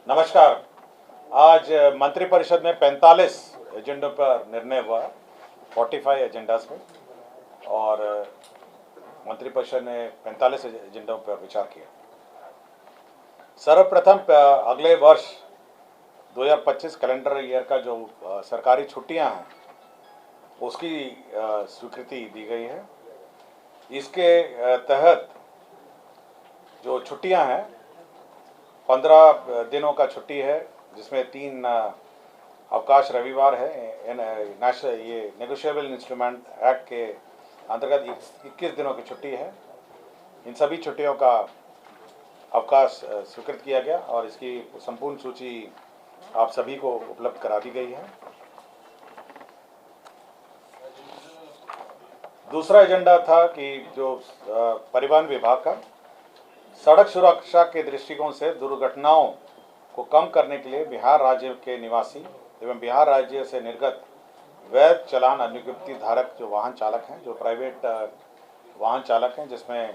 नमस्कार। आज मंत्रिपरिषद में 45 एजेंडों पर निर्णय हुआ, 45 एजेंडास पे, और मंत्रिपरिषद ने 45 एजेंडों पर विचार किया। सर्वप्रथम अगले वर्ष 2025 कैलेंडर ईयर का जो सरकारी छुट्टियां हैं उसकी स्वीकृति दी गई है। इसके तहत जो छुट्टियां हैं 15 दिनों का छुट्टी है, जिसमें 3 अवकाश रविवार है। नेशनल ये नेगोशिएबल इंस्ट्रूमेंट एक्ट के अंतर्गत 21 दिनों की छुट्टी है। इन सभी छुट्टियों का अवकाश स्वीकृत किया गया और इसकी संपूर्ण सूची आप सभी को उपलब्ध करा दी गई है। दूसरा एजेंडा था कि जो परिवहन विभाग का सड़क सुरक्षा के दृष्टिकोण से दुर्घटनाओं को कम करने के लिए बिहार राज्य के निवासी एवं बिहार राज्य से निर्गत वैध चालान अनुज्ञप्ति धारक जो वाहन चालक हैं, जो प्राइवेट वाहन चालक हैं, जिसमें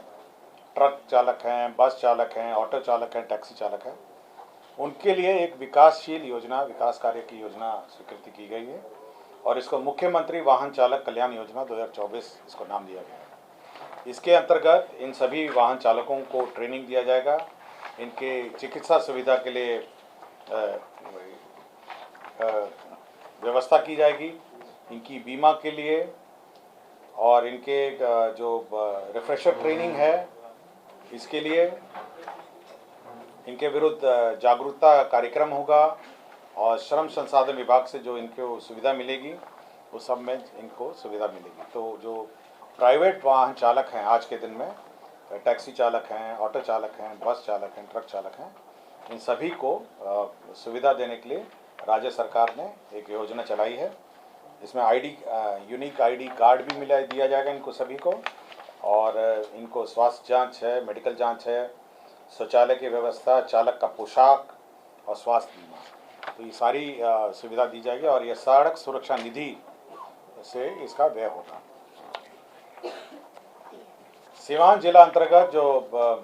ट्रक चालक हैं, बस चालक हैं, ऑटो चालक हैं, टैक्सी चालक हैं, उनके लिए एक विकासशील योजना, विकास कार्य की योजना स्वीकृति की गई है और इसको मुख्यमंत्री वाहन चालक कल्याण योजना 2024 इसको नाम दिया गया है। इसके अंतर्गत इन सभी वाहन चालकों को ट्रेनिंग दिया जाएगा, इनके चिकित्सा सुविधा के लिए व्यवस्था की जाएगी, इनकी बीमा के लिए, और इनके जो रिफ्रेशर ट्रेनिंग है इसके लिए, इनके विरुद्ध जागरूकता कार्यक्रम होगा और श्रम संसाधन विभाग से जो इनको सुविधा मिलेगी उस सब में इनको सुविधा मिलेगी। तो जो प्राइवेट वाहन चालक हैं आज के दिन में, टैक्सी चालक हैं, ऑटो चालक हैं, बस चालक हैं, ट्रक चालक हैं, इन सभी को सुविधा देने के लिए राज्य सरकार ने एक योजना चलाई है। इसमें यूनिक आईडी कार्ड भी दिया जाएगा इनको सभी को, और इनको स्वास्थ्य जांच है, मेडिकल जांच है, शौचालय की व्यवस्था, चालक का पोशाक और स्वास्थ्य बीमा, तो ये सारी सुविधा दी जाएगी और ये सड़क सुरक्षा निधि से इसका व्यय होगा। सीवान जिला अंतर्गत जो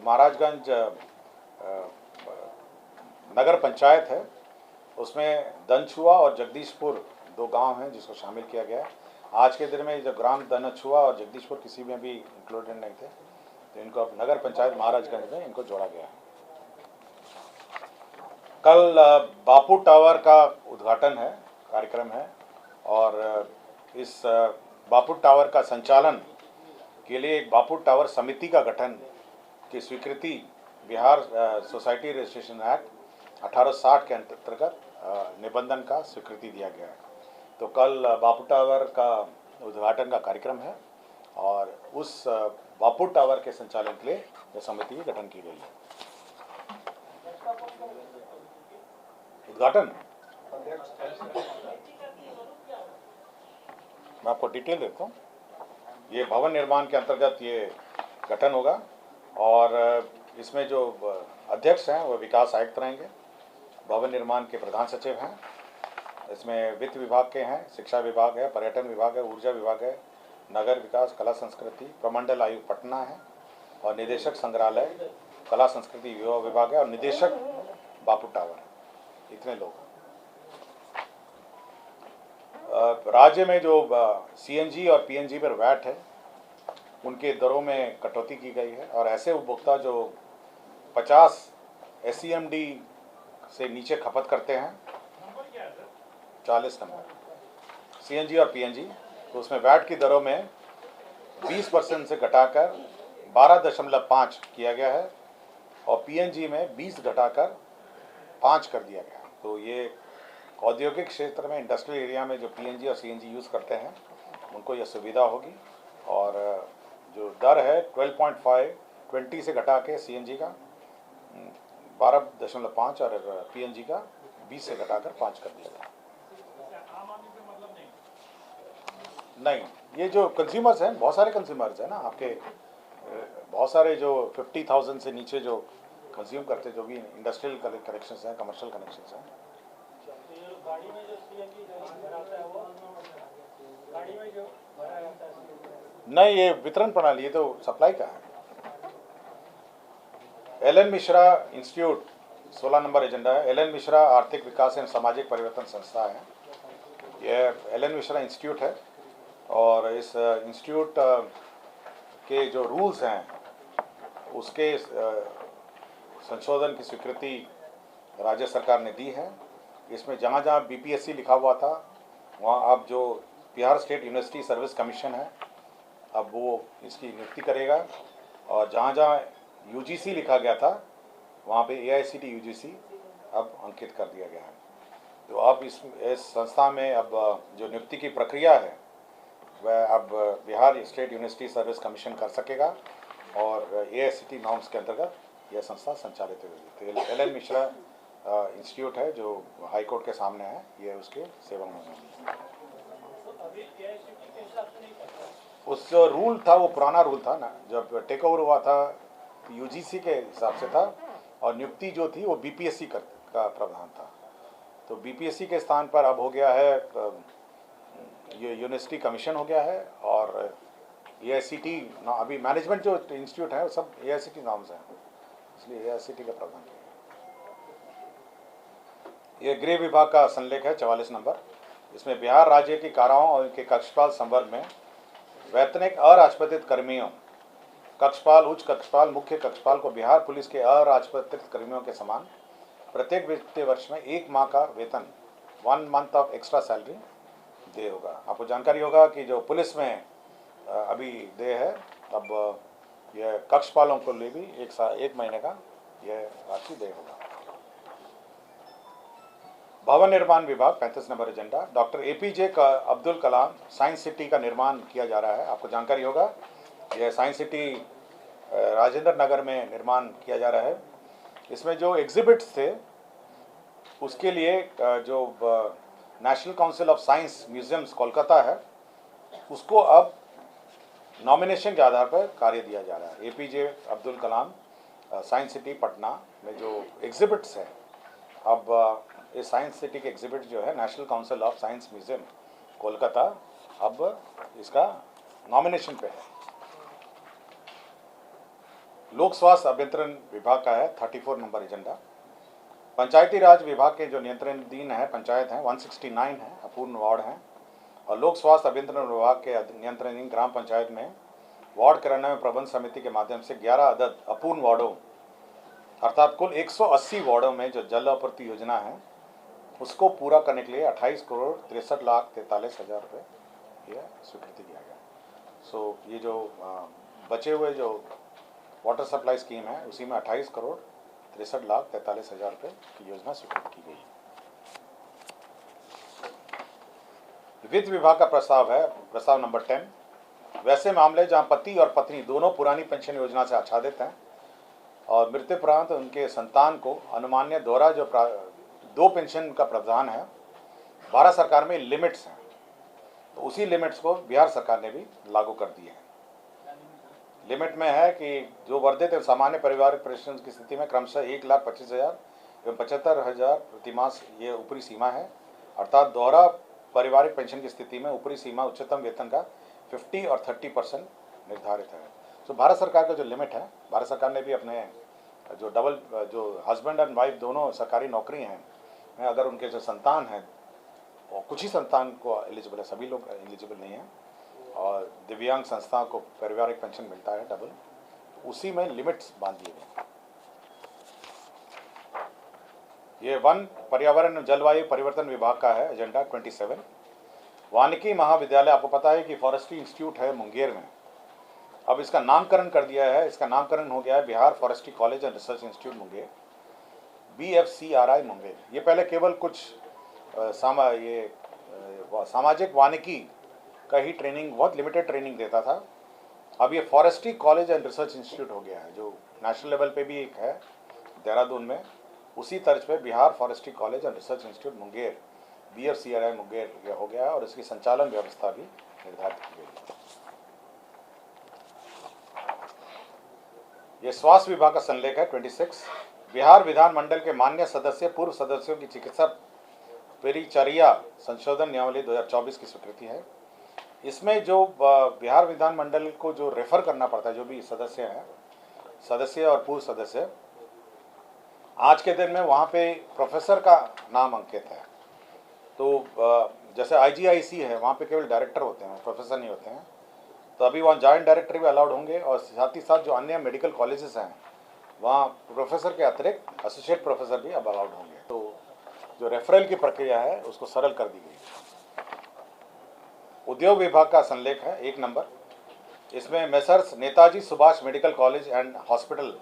महाराजगंज नगर पंचायत है उसमें दनछुआ और जगदीशपुर 2 गांव हैं जिसको शामिल किया गया है। आज के दिन में जो ग्राम दनछुआ और जगदीशपुर किसी में भी इंक्लूडेड नहीं थे, तो इनको अब नगर पंचायत महाराजगंज में इनको जोड़ा गया है। कल बापू टावर का उद्घाटन है, कार्यक्रम है, और इस बापू टावर का संचालन के लिए एक बापू टावर समिति का गठन की स्वीकृति बिहार सोसाइटी रजिस्ट्रेशन एक्ट 1860 के अंतर्गत निबंधन का स्वीकृति दिया गया है। तो कल बापू टावर का उद्घाटन का कार्यक्रम है और उस बापू टावर के संचालन के लिए यह समिति की गठन की गई है। उद्घाटन मैं आपको डिटेल देता हूँ। ये भवन निर्माण के अंतर्गत ये गठन होगा और इसमें जो अध्यक्ष हैं वो विकास आयुक्त रहेंगे, भवन निर्माण के प्रधान सचिव हैं, इसमें वित्त विभाग के हैं, शिक्षा विभाग है, पर्यटन विभाग है, ऊर्जा विभाग है, नगर विकास, कला संस्कृति, प्रमंडल आयुक्त पटना है, और निदेशक संग्रहालय, कला संस्कृति युवा विभाग है, और निदेशक बापू टावर है। इतने लोग। राज्य में जो सीएनजी और पीएनजी पर वैट है उनके दरों में कटौती की गई है और ऐसे उपभोक्ता जो 50 SCMD से नीचे खपत करते हैं, 40 नंबर सीएनजी और पीएनजी, तो उसमें वैट की दरों में 20% से घटाकर 12.5 किया गया है और पीएनजी में 20 घटाकर 5 कर दिया गया। तो ये औद्योगिक क्षेत्र में, इंडस्ट्रियल एरिया में जो पीएनजी और सीएनजी यूज़ करते हैं उनको यह सुविधा होगी। और जो दर है 12.5 20 से घटा के सीएनजी का 12.5 और पीएनजी का 20 से घटाकर 5 कर दिया गया। नहीं, ये जो कंज्यूमर्स हैं, बहुत सारे कंज्यूमर्स हैं ना आपके, बहुत सारे जो 50,000 से नीचे जो कंज्यूम करते, जो भी इंडस्ट्रियल कनेक्शंस हैं, कमर्शियल कनेक्शंस हैं। गाड़ी में जो सीएनजी भराता है वो गाड़ी में जो भरा जाता है? नहीं, ये वितरण प्रणाली, ये तो सप्लाई का है। L N Mishra institute 16 number agenda है एल एन मिश्रा आर्थिक विकास एवं सामाजिक परिवर्तन संस्था है। यह एल एन मिश्रा इंस्टीट्यूट है और इस इंस्टीट्यूट के जो रूल्स हैं उसके संशोधन की स्वीकृति राज्य सरकार ने दी है। इसमें जहाँ जहाँ बीपीएससी लिखा हुआ था वहाँ अब जो Bihar state university service commission है अब वो इसकी नियुक्ति करेगा, और जहाँ जहाँ यूजीसी लिखा गया था वहाँ पे एआईसीटी यूजीसी अब अंकित कर दिया गया है। तो अब इस संस्था में अब जो नियुक्ति की प्रक्रिया है वह अब Bihar state university service commission कर सकेगा और एआईसीटी नॉर्म्स के अंतर्गत यह संस्था संचालित होगी। तो एल एन मिश्रा इंस्टीट्यूट है जो हाई कोर्ट के सामने है, ये उसके सेवा में है। उस जो रूल था वो पुराना रूल था ना, जब टेक ओवर हुआ था यूजीसी के हिसाब से था और नियुक्ति जो थी वो बीपीएससी का प्रावधान था। तो बीपीएससी के स्थान पर अब हो गया है ये यूनिवर्सिटी कमीशन हो गया है और एआईसीटी अभी मैनेजमेंट जो इंस्टीट्यूट है वो सब एआईसीटी नाम्स हैं, इसलिए एआईसीटी का प्रावधान किया। ये गृह विभाग का संलेख है 44 नंबर। इसमें बिहार राज्य की काराओं और इनके कक्षपाल संवर्ग में वैतनिक अराजपत्रित कर्मियों कक्षपाल, उच्च कक्षपाल, मुख्य कक्षपाल को बिहार पुलिस के अराजपत्रित कर्मियों के समान प्रत्येक वित्तीय वर्ष में 1 माह का वेतन 1 मंथ ऑफ एक्स्ट्रा सैलरी दे होगा। आपको जानकारी होगा कि जो पुलिस में अभी दे है, अब यह कक्षपालों को लिए भी 1 महीने का यह राशि दे होगा। भवन निर्माण विभाग 35 number agenda, doctor APJ Abdul Kalam science city का निर्माण किया जा रहा है। आपको जानकारी होगा यह साइंस सिटी राजेंद्र नगर में निर्माण किया जा रहा है। इसमें जो एग्जिबिट्स थे उसके लिए जो national council of science museums Kolkata है उसको अब नॉमिनेशन के आधार पर कार्य दिया जा रहा है। APJ Abdul Kalam science city Patna में जो एग्जिबिट्स हैं, अब इस साइंस सिटी के एग्जिबिट जो है national council of science museum Kolkata अब इसका नॉमिनेशन पे है। लोक स्वास्थ्य अभियंत्रण विभाग का है 34 नंबर एजेंडा। पंचायती राज विभाग के जो नियंत्रणाधीन है पंचायत हैं 169 है, अपूर्ण वार्ड हैं, और लोक स्वास्थ्य अभियंत्रण विभाग के नियंत्रणाधीन ग्राम पंचायत में वार्ड कार्यान्वयन प्रबंध समिति के माध्यम से 11 अदद अपूर्ण वार्डों अर्थात कुल 180 वार्डों में जो जल आपूर्ति योजना है उसको पूरा करने के लिए 28 करोड़ 63,43,000 रुपये यह स्वीकृति किया गया। सो ये जो बचे हुए जो वाटर सप्लाई स्कीम है उसी में 28 करोड़ 63,43,000 रुपये की योजना स्वीकृत की गई। वित्त विभाग का प्रस्ताव है प्रस्ताव नंबर 10। वैसे मामले जहां पति और पत्नी दोनों पुरानी पेंशन योजना से आच्छादित हैं और मृत्युपरांत उनके संतान को अनुमान्य द्वारा जो 2 पेंशन का प्रावधान है, भारत सरकार में लिमिट्स हैं, तो उसी लिमिट्स को बिहार सरकार ने भी लागू कर दिए हैं। लिमिट में है कि जो वर्धित एवं सामान्य पारिवारिक पेंशन की स्थिति में क्रमशः 1,25,000 एवं 75,000 प्रतिमास ये ऊपरी सीमा है, अर्थात दोहरा पारिवारिक पेंशन की स्थिति में ऊपरी सीमा उच्चतम वेतन का 50 और 30% निर्धारित है। तो भारत सरकार का जो लिमिट है, भारत सरकार ने भी अपने जो हस्बैंड एंड वाइफ दोनों सरकारी नौकरी हैं, अगर उनके जो संतान हैं और कुछ ही संतान को एलिजिबल है, सभी लोग एलिजिबल नहीं हैं, और दिव्यांग संस्था को पारिवारिक पेंशन मिलता है डबल, उसी में लिमिट्स बांध दिए गए। ये वन पर्यावरण जलवायु परिवर्तन विभाग का है एजेंडा 27। वानिकी महाविद्यालय, आपको पता है कि फॉरेस्ट्री इंस्टीट्यूट है मुंगेर में, अब इसका नामकरण कर दिया है। इसका नामकरण हो गया है Bihar forestry college and research institute Munger, BFCRI Munger. ये पहले केवल कुछ सामाजिक वानिकी का ही ट्रेनिंग, बहुत लिमिटेड ट्रेनिंग देता था। अब ये forestry college and research institute हो गया है, जो नेशनल लेवल पे भी एक है देहरादून में, उसी तर्ज पे Bihar forestry college and research institute Munger BFCRI Munger ये हो गया है, और इसकी संचालन व्यवस्था भी निर्धारित की गई है। ये स्वास्थ्य विभाग का संलेख है 26। बिहार विधानमंडल के मान्य सदस्य पूर्व सदस्यों की चिकित्सा परिचर्या संशोधन नियमावली 2024 की स्वीकृति है। इसमें जो बिहार विधानमंडल को जो रेफर करना पड़ता है, जो भी सदस्य हैं, सदस्य और पूर्व सदस्य, आज के दिन में वहाँ पे प्रोफेसर का नाम अंकित है। तो जैसे IGIC है, वहाँ पे केवल डायरेक्टर होते हैं, प्रोफेसर नहीं होते हैं। तो अभी वहाँ जॉइंट डायरेक्टर भी अलाउड होंगे, और साथ ही साथ जो अन्य मेडिकल कॉलेजेस हैं वहाँ प्रोफेसर के अतिरिक्त एसोसिएट प्रोफेसर भी अब अलाउड होंगे। तो जो रेफरल की प्रक्रिया है उसको सरल कर दी गई। उद्योग विभाग का संलेख है 1 नंबर। इसमें messrs Netaji Subhash medical college and hospital,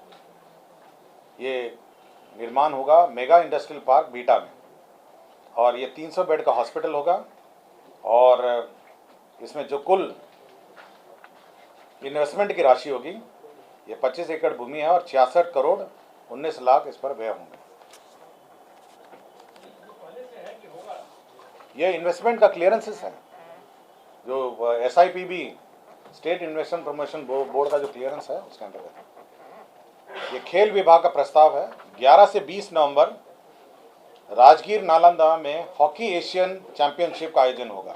ये निर्माण होगा मेगा इंडस्ट्रियल पार्क बीटा में, और ये 300 बेड का हॉस्पिटल होगा। और इसमें जो कुल इन्वेस्टमेंट की राशि होगी ये 25 एकड़ भूमि है, और 66 करोड़ 19 लाख इस पर व्यय होंगे। ये इन्वेस्टमेंट का क्लियरेंसेस है, जो SIPB estate investment promotion board का जो क्लियरेंस है उसके अंतर्गत। ये खेल विभाग का प्रस्ताव है। 11 से 20 नवंबर राजगीर नालंदा में हॉकी एशियन चैंपियनशिप का आयोजन होगा।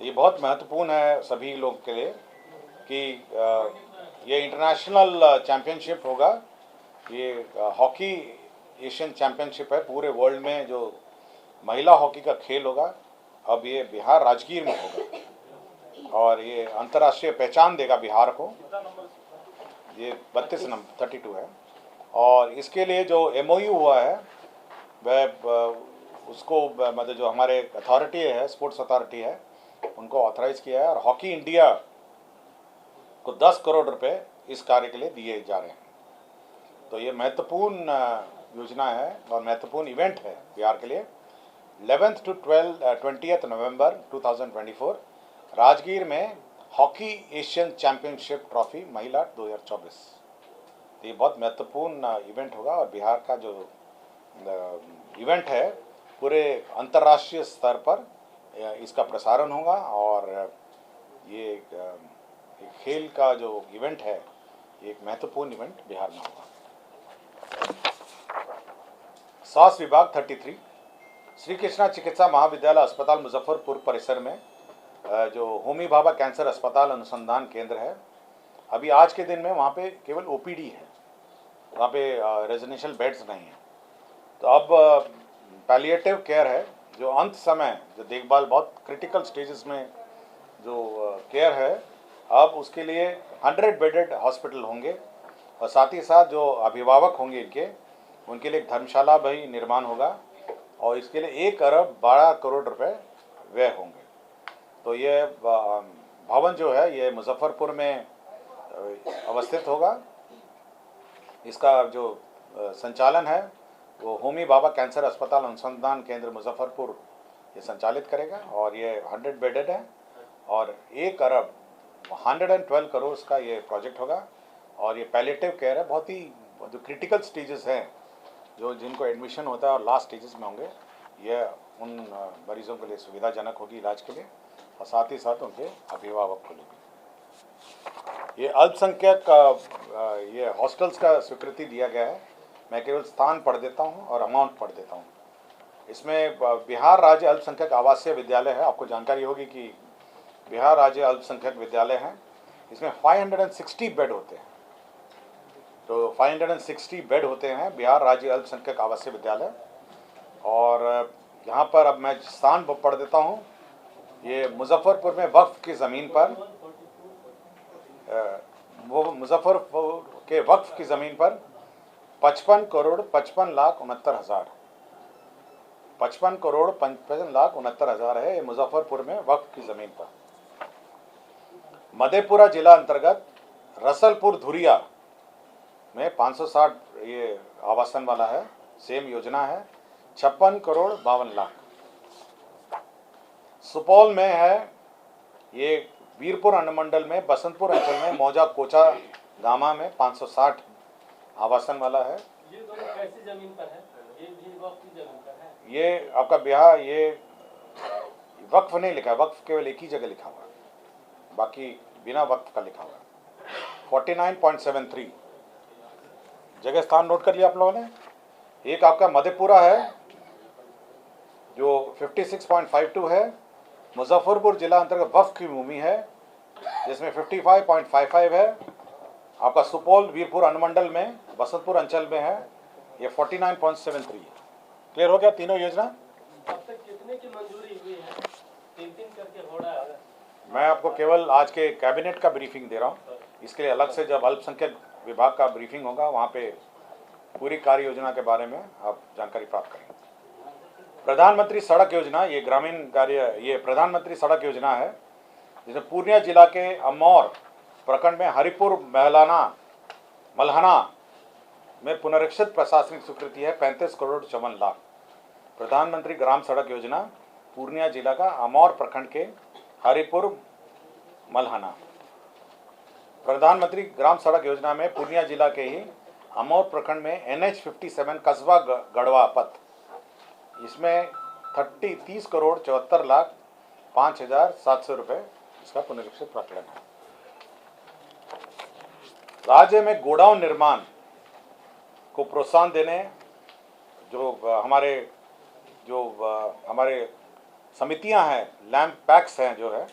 ये बहुत महत्वपूर्ण है सभी लोग के लिए कि ये इंटरनेशनल चैंपियनशिप होगा। ये हॉकी एशियन चैंपियनशिप है, पूरे वर्ल्ड में जो महिला हॉकी का खेल होगा, अब ये बिहार राजगीर में होगा, और ये अंतर्राष्ट्रीय पहचान देगा बिहार को। ये 32 नंबर 32 है। और इसके लिए जो MOU हुआ है वह उसको मतलब जो हमारे अथॉरिटी है, स्पोर्ट्स अथॉरिटी है, उनको ऑथराइज किया है, और हॉकी इंडिया को 10 करोड़ रुपए इस कार्य के लिए दिए जा रहे हैं। तो ये महत्वपूर्ण योजना है और महत्वपूर्ण इवेंट है बिहार के लिए। 11th to 20th नवंबर 2024 राजगीर में हॉकी एशियन चैंपियनशिप ट्रॉफी महिला 2024। तो ये बहुत महत्वपूर्ण इवेंट होगा, और बिहार का जो इवेंट है पूरे अंतर्राष्ट्रीय स्तर पर इसका प्रसारण होगा, और ये खेल का जो इवेंट है एक महत्वपूर्ण इवेंट बिहार में होगा। स्वास्थ्य विभाग 33 श्री कृष्णा चिकित्सा महाविद्यालय अस्पताल मुजफ्फरपुर परिसर में जो होमी भाभा कैंसर अस्पताल अनुसंधान केंद्र है, अभी आज के दिन में वहाँ पे केवल OPD है, वहाँ पे रेजिडेंशियल बेड्स नहीं है। तो अब पैलिएटिव केयर है, जो अंत समय जो देखभाल बहुत क्रिटिकल स्टेजेस में जो केयर है, अब उसके लिए 100 बेडेड हॉस्पिटल होंगे, और साथ ही साथ जो अभिभावक होंगे उनके लिए एक धर्मशाला भी निर्माण होगा, और इसके लिए 1 अरब 12 करोड़ रुपए व्यय होंगे। तो ये भवन जो है ये मुजफ्फरपुर में अवस्थित होगा। इसका जो संचालन है वो होमी भाभा कैंसर अस्पताल अनुसंधान केंद्र मुजफ्फरपुर ये संचालित करेगा, और ये 100 बेडेड है, और 1 अरब 112 करोड़ का ये प्रोजेक्ट होगा। और ये पैलिएटिव केयर है, बहुत ही जो क्रिटिकल स्टेजेस हैं, जो जिनको एडमिशन होता है और लास्ट स्टेजेस में होंगे, ये उन मरीजों के लिए सुविधाजनक होगी इलाज के लिए, और साथ ही साथ उनके अभिभावक को लिए। ये अल्पसंख्यक ये हॉस्टल्स का स्वीकृति दिया गया है। मैं केवल स्थान पढ़ देता हूँ और अमाउंट पढ़ देता हूँ। इसमें बिहार राज्य अल्पसंख्यक आवासीय विद्यालय है, आपको जानकारी होगी कि बिहार राज्य अल्पसंख्यक विद्यालय है। इसमें 560 बेड होते हैं। तो 560 बेड होते हैं बिहार राज्य अल्पसंख्यक आवासीय विद्यालय। और यहाँ पर अब मैं स्थान पढ़ देता हूँ। ये मुजफ्फरपुर में वक्फ की ज़मीन पर मुजफ्फरपुर के वक्फ की ज़मीन पर 55 करोड़ 55 लाख 69 हज़ार 55 करोड़ 55 लाख 69 हज़ार है ये मुजफ्फरपुर में वक्फ की ज़मीन पर। मधेपुरा जिला अंतर्गत रसलपुर धुरिया में 560 ये आवासन वाला है, सेम योजना है, 56 करोड़ 52 लाख। सुपौल में है ये वीरपुर अनुमंडल में बसंतपुर अंचल में मौजा कोचा गामा में 560 आवासन वाला है। ये दोनों कैसी जमीन पर है? ये भी वक्फ की जमीन पर है। ये आपका बिहार, ये वक्फ नहीं लिखा है, वक्फ केवल एक ही जगह लिखा हुआ है, बाकी बिना वक्फ का लिखा हुआ है। 49.73 जगह स्थान नोट कर लिया आप लोगों ने। एक आपका मधेपुरा है जो 56.52 है, मुजफ्फरपुर जिला अंतर्गत वक्फ की भूमि है जिसमें 55.55 है। आपका सुपौल वीरपुर अनुमंडल में बसंतपुर अंचल में है ये 49.73 है। क्लियर हो गया तीनों योजना? अब तक कितने की मंजूरी हुई है? तीन करके हो रहा है। मैं आपको केवल आज के कैबिनेट का ब्रीफिंग दे रहा हूँ। इसके लिए अलग से जब अल्पसंख्यक विभाग का ब्रीफिंग होगा वहाँ पे पूरी कार्य योजना के बारे में आप जानकारी प्राप्त करेंगे। प्रधानमंत्री सड़क योजना, ये ग्रामीण कार्य, ये प्रधानमंत्री सड़क योजना है जिसमें पूर्णिया जिला के अमौर प्रखंड में हरिपुर मल्हाना में पुनरीक्षित प्रशासनिक स्वीकृति है 35 करोड़ 54 लाख। प्रधानमंत्री ग्राम सड़क योजना पूर्णिया जिला का अमौर प्रखंड के हरिपुर मल्हाना। प्रधानमंत्री ग्राम सड़क योजना में पूर्णिया जिला के ही अमौर प्रखंड में NH 57 कस्बा गढ़वा पथ, इसमें 30 करोड़ 74 लाख 5,700 रुपये इसका पुनरीक्षित प्रकरण है। राज्य में गोडाउन निर्माण को प्रोत्साहन देने जो हमारे समितियां हैं, लैंड पैक्स हैं, जो है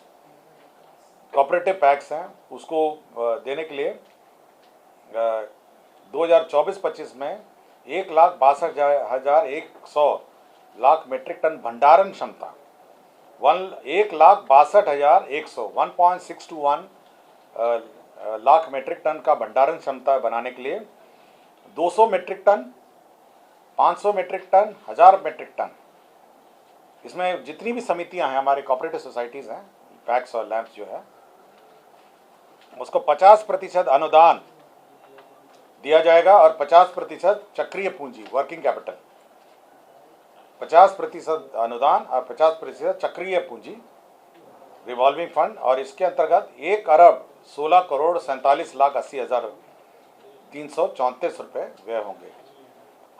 कोऑपरेटिव पैक्स हैं, उसको देने के लिए 2024-25 में 1,62,100 लाख मीट्रिक टन भंडारण क्षमता, 1,62,100 1.621 लाख मीट्रिक टन का भंडारण क्षमता बनाने के लिए 200 metric ton, 500 metric ton, 1000 metric ton, इसमें जितनी भी समितियां हैं, हमारे कोऑपरेटिव सोसाइटीज़ हैं, पैक्स और लैंप्स जो है, उसको 50% अनुदान दिया जाएगा और 50% चक्रीय पूंजी, वर्किंग कैपिटल, 50% अनुदान और 50% चक्रीय पूंजी, रिवॉल्विंग फंड, और इसके अंतर्गत 1,16,80,334 रुपये व्यय होंगे।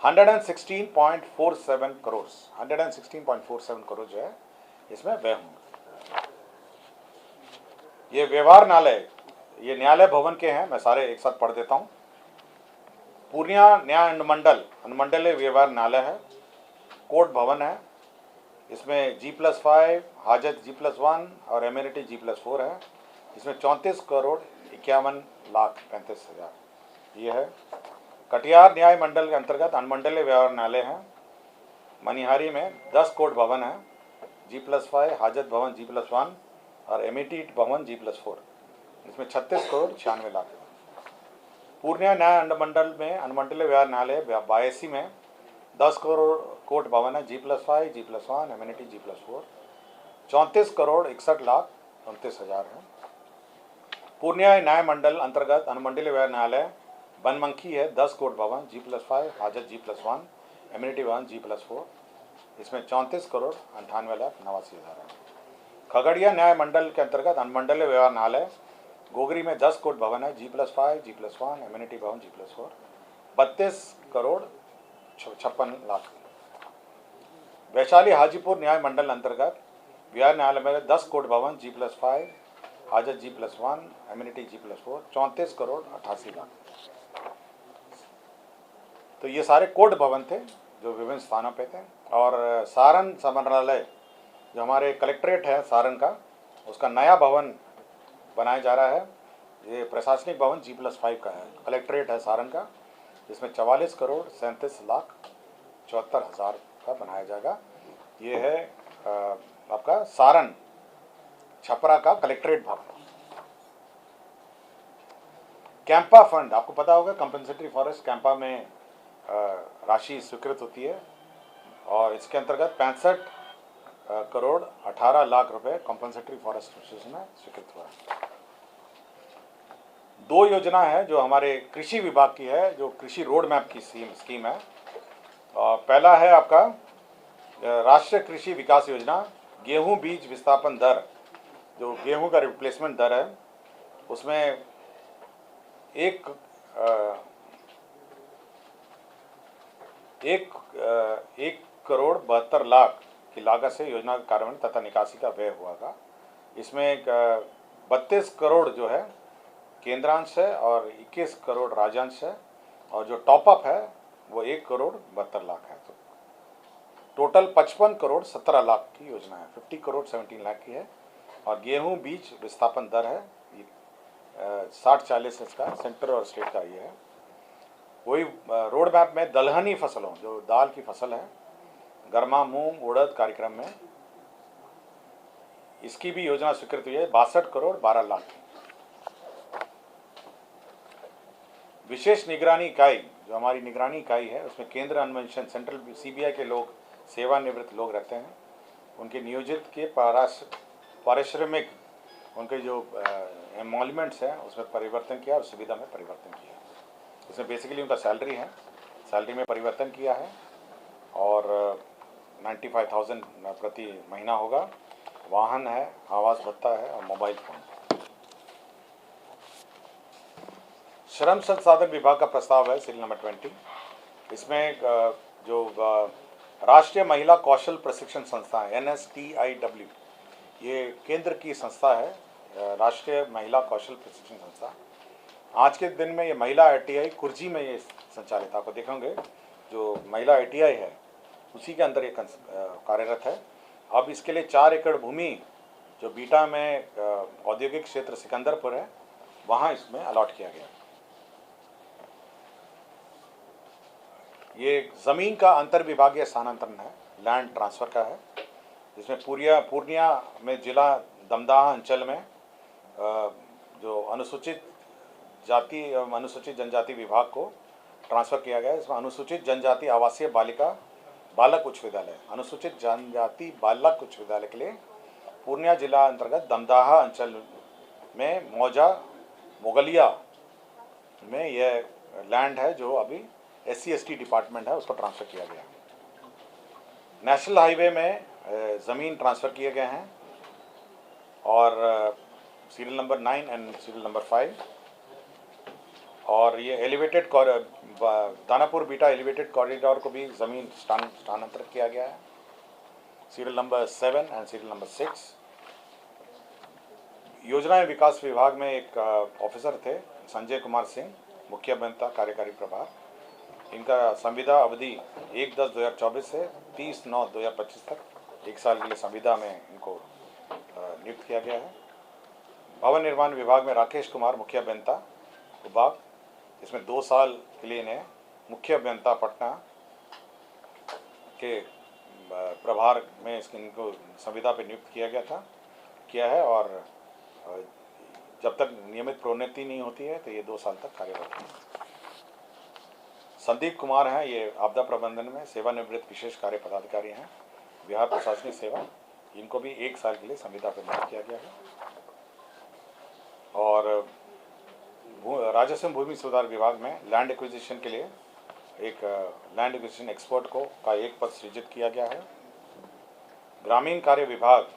116.47 करोड़ जो है इसमें व्यय होंगे। ये व्यवहार न्यायालय, ये न्यायालय भवन के हैं, मैं सारे एक साथ पढ़ देता हूँ। पूर्णिया न्याय अनुमंडलीय व्यवहार न्यायालय है, कोर्ट भवन है, इसमें G+5, हाजत G+1 और एम्यूनिटी G+4 है, इसमें 34 करोड़ 51 लाख 35 हज़ार ये है। कटिहार न्याय मंडल के अंतर्गत अनुमंडलीय व्यवहार न्यायालय है, मनिहारी में 10 कोर्ट भवन है, G+5, हाजत भवन G+1 और एम्यूनिटी भवन G+4, इसमें 36 करोड़ 96 लाख। पूर्णिया न्याय अनुमंडल में अनुमंडलीय व्यवहार न्यायालय 82 में 10 करोड़ कोर्ट भवन है, G+5, G+1, immunity G+4, 34 crore 61 lakh 29 हज़ार है। पूर्णिया न्याय मंडल अंतर्गत अनुमंडलीय व्यवहार न्यायालय बनमंखी है, 10 कोर्ट भवन, G+5, हाजत G+1, एम्यूनिटी भवन G+4, इसमें 34 करोड़ 98 लाख 89 हज़ार है। खगड़िया न्याय मंडल के अंतर्गत अनुमंडलीय व्यवहार न्यायालय गोगरी में 10 कोर्ट भवन है, G+5, G+1, एम्यूनिटी भवन G+4, 32 करोड़ 56 लाख। वैशाली हाजीपुर न्याय मंडल अंतर्गत व्यवहार न्यायालय में 10 कोर्ट भवन, G+5, हाजत G+1, immunity G+4, 34 crore 88 lakh. तो ये सारे कोर्ट भवन थे जो विभिन्न स्थानों पे थे। और सारण समरणालय जो हमारे कलेक्ट्रेट है सारण का, उसका नया भवन बनाया जा रहा है। ये प्रशासनिक भवन G+5 का है, कलेक्ट्रेट है सारण का, जिसमें 44 करोड़ 37 लाख 74 हज़ार का बनाया जाएगा। ये है आपका सारण छपरा का कलेक्ट्रेट भवन। कैंपा फंड, आपको पता होगा कंपनसेटरी फॉरेस्ट कैंपा में राशि स्वीकृत होती है और इसके अंतर्गत 65 करोड़ 18 लाख रुपए कंपनसेटरी फॉरेस्ट एसोसिएशन में स्वीकृत हुआ है। 2 योजना है जो हमारे कृषि विभाग की है, जो कृषि रोड मैप की स्कीम है। पहला है आपका राष्ट्रीय कृषि विकास योजना, गेहूं बीज विस्थापन दर, जो गेहूं का रिप्लेसमेंट दर है, उसमें 1 करोड़ 72 लाख की लागत से योजना का कार्यान्वयन तथा निकासी का व्यय हुआ। इसमें 32 करोड़ जो है केंद्रांश है और 21 करोड़ राज्यांश है, और जो टॉपअप है वो 1 करोड़ 72 लाख है। तो टोटल 55 करोड़ 17 लाख की योजना है, 50 करोड़ 17 लाख की है। और गेहूं बीज विस्थापन दर है 60-40 इसका, सेंटर और स्टेट का ये है। वही रोड मैप में दलहनी फसलों, जो दाल की फसल है, गर्मा, मूंग, उड़द कार्यक्रम में इसकी भी योजना स्वीकृत हुई है 62 करोड़ 12 लाख की। विशेष निगरानी इकाई, जो हमारी निगरानी इकाई है, उसमें केंद्र अन्वेषण सेंट्रल CBI के लोग, सेवानिवृत्त लोग रहते हैं, उनके नियोजित के पारिश्रमिक, उनके जो एमोलमेंट्स हैं उसमें परिवर्तन किया और सुविधा में परिवर्तन किया। इसमें बेसिकली उनका सैलरी है, सैलरी में परिवर्तन किया है और 95,000 प्रति महीना होगा। वाहन है, आवास भत्ता है और मोबाइल फोन। श्रम संसाधन विभाग का प्रस्ताव है सीरियल नंबर 20। इसमें जो राष्ट्रीय महिला कौशल प्रशिक्षण संस्था है NSTIW, ये केंद्र की संस्था है, राष्ट्रीय महिला कौशल प्रशिक्षण संस्था। आज के दिन में ये महिला ITI कुर्जी में ये संचालित, आपको देखेंगे जो महिला ITI है उसी के अंदर ये कार्यरत है। अब इसके लिए 4 एकड़ भूमि जो बीटा में औद्योगिक क्षेत्र सिकंदरपुर है, वहाँ इसमें अलॉट किया गया। ये ज़मीन का अंतर्विभागीय स्थानांतरण है, लैंड ट्रांसफ़र का है, जिसमें पूर्णिया में जिला दमदाहा अंचल में जो अनुसूचित जाति एवं अनुसूचित जनजाति विभाग को ट्रांसफ़र किया गया है। इसमें अनुसूचित जनजाति आवासीय बालक उच्च विद्यालय, अनुसूचित जनजाति बालक उच्च विद्यालय के लिए पूर्णिया जिला अंतर्गत दमदाहा अंचल में मोगलिया में यह लैंड है, जो अभी SC/ST डिपार्टमेंट है, उसको ट्रांसफ़र किया गया। नेशनल हाईवे में ज़मीन ट्रांसफ़र किए गए हैं और serial number 9 and serial number 5। और ये elevated Danapur beta elevated corridor को भी ज़मीन स्थानांतरित किया गया है, serial number 7 and serial number 6। योजना विकास विभाग में एक ऑफिसर थे संजय कुमार सिंह, मुख्य अभियंता कार्यकारी प्रभार। इनका संविदा अवधि 1/10/2024 से 30/9/2025 तक 1 साल के लिए संविदा में इनको नियुक्त किया गया है। भवन निर्माण विभाग में राकेश कुमार, मुख्य अभियंता विभाग, इसमें 2 साल के लिए इन्हें मुख्य अभियंता पटना के प्रभार में इनको संविदा पर नियुक्त किया है और जब तक नियमित प्रोन्नति नहीं होती है तो ये 2 साल तक कार्यरत हैं। संदीप कुमार हैं, ये आपदा प्रबंधन में सेवानिवृत्त विशेष कार्य पदाधिकारी हैं, बिहार प्रशासनिक सेवा। इनको भी 1 साल के लिए संविदा पर नियुक्त किया गया है। और राजस्व भूमि सुधार विभाग में लैंड एक्विजिशन के लिए एक लैंड एक्विजिशन एक्सपर्ट का एक पद सृजित किया गया है। ग्रामीण कार्य विभाग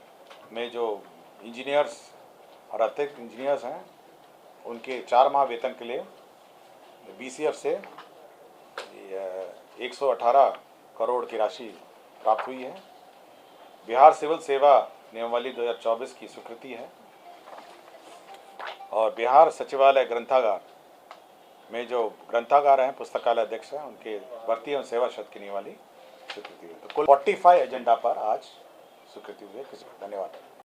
में जो इंजीनियर्स और अतिरिक्त इंजीनियर्स हैं, उनके 4 माह वेतन के लिए BCF से 118 करोड़ की राशि प्राप्त हुई है। बिहार सिविल सेवा नियमावली 2024 की स्वीकृति है और बिहार सचिवालय ग्रंथागार में जो ग्रंथागार हैं, पुस्तकालय अध्यक्ष हैं, उनके भर्ती एवं सेवा शत की नियमावली स्वीकृति हुई। तो कुल 45 एजेंडा पर आज स्वीकृति हुई है। धन्यवाद।